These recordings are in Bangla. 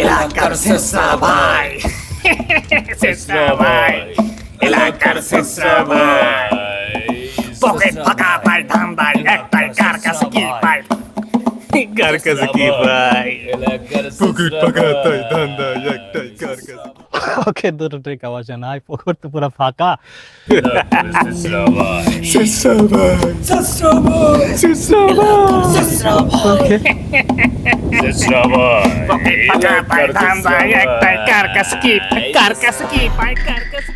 এলাকার শেষরা ভাই, শেষরা ভাই, এলাকার শেষরা ভাই। পকেট ফাঁকা তাই ধান্দায় একটাই, কার কাছে কি পাই, কার কাছে কি পাই। পকেট ফাঁকা তাই ধান্দা একটাই, কার কাছে। ওকে, দুটো টাকা পয়সা নাই, পকেট তো পুরো ফাঁকা। শেষরা ভাই, শেষরা ভাই, শেষরা ভাই, শেষরা ভাই, শেষরা ভাই, ওকে, শেষরা ভাই। পকেট ফাঁকা তাই ধান্দায় একটাই, কার কাছে কি পাই, কার কাছে কি পাই, কার কাছে।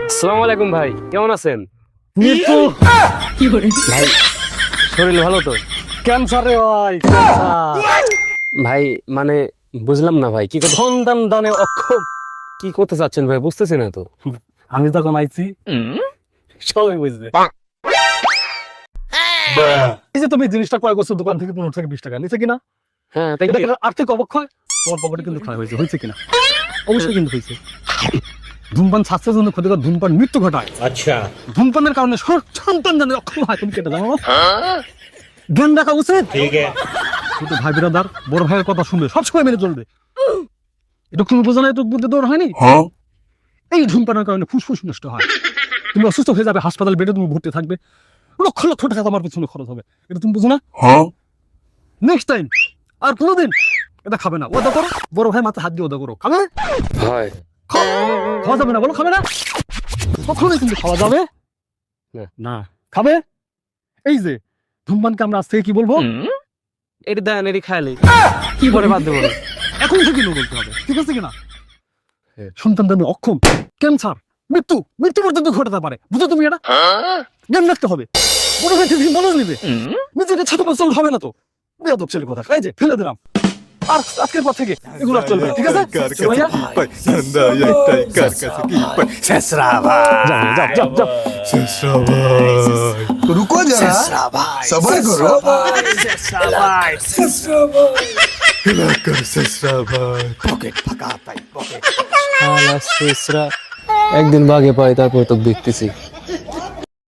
আসসালামু আলাইকুম ভাই, কেমন আছেন? মৃত্যু ভাই শরীর ভালো তো? ক্যান্সার রে ভাই, ক্যান্সার। ভাই মানে বুঝলাম না ভাই, কি কথা, সন্তান দানে অক্ষম। কি করতে চাচ্ছেন ভাই, বুঝতেছি না তো। আমি তখন আইছি, সবাই বুঝবে। এই যে তুমি জিনিসটা ক্রয় করছো দোকান থেকে 15 থেকে 20 টাকা নিচে কিনা, হ্যাঁ তাই এটা কি? কিন্তু আর্থিক অবক্ষয়। তোমার পকেটে কিন্তু ক্ষয় হয়েছে, হয়েছে কিনা? অবশ্যই কিন্তু হয়েছে। ধূমপান স্বাস্থ্যের জন্য ক্ষতিকর, ধূমপান মৃত্যু ঘটায়। আচ্ছা, ধূমপানের কারণে সন্তান জানে অক্ষম হয়, তুমি কেটে জানো না? জ্ঞান রাখা উচিত। ঠিক আছে। ছোট ভাই বিরাদার বড় ভাইয়ের কথা শুনবে, সবসময় মেনে চলবে। এটা তুমি বোঝো না, এটা বুদ্ধি দৌড় হয়নি। এই ধূমপানের কারণে ফুসফুস নষ্ট হয়, তুমি অসুস্থ হয়ে যাবে, হাসপাতাল বেডে তুমি ভর্তি থাকবে, লক্ষ লক্ষ টাকা তোমার পিছনে খরচ হবে। এটা তুমি বুঝো না? নেক্সট টাইম আর কোনোদিন এটা খাবে না। ওদা করো, বড় ভাই মাথায় হাত দিয়ে ওদা করো। খাবে হয় খাওয়া যাবে না, বলো খাবে না, কখনোই কিন্তু খাওয়া যাবে না। না। খাবে এই যে ধূমপানকে আমরা আজ থেকে কি বলবো? এটি দেন, এটি খাইলে কি পরে বাদ দেবো না। এখন থেকে নো বলতে হবে, ঠিক আছে কিনা? হ্যাঁ। সন্তান জন্মে অক্ষম, ক্যান্সার, মৃত্যু মৃত্যু পর্যন্ত ঘটাতে পারে। বুঝো তুমি এটা? জ্ঞান রাখতে হবে। বড় ভাই থেকে মনোজ নিবে, নিজেকে ছোট বছর হবে না তো। বেয়াদব ছেলে কথা, এই যে ফেলে দিলাম। আর আজকের পর থেকে এগুলো আর চলবে না, ঠিক আছে? কার চলো ভাইয়া। কাছে কি পাই, ধান্দা একটাই, কার কাছে কি পাই। শেষরা ভাই, যাও, যাও, যাও, যাও। শেষরা ভাই, तो रुको जरा, শেষরা ভাই, सबर करो। শেষরা ভাই, শেষরা ভাই। এলাকার শেষরা ভাই। পকেট ফাঁকা তাই পকেট। একদিন বাগে পাই, তারপর তো দেখতেছি।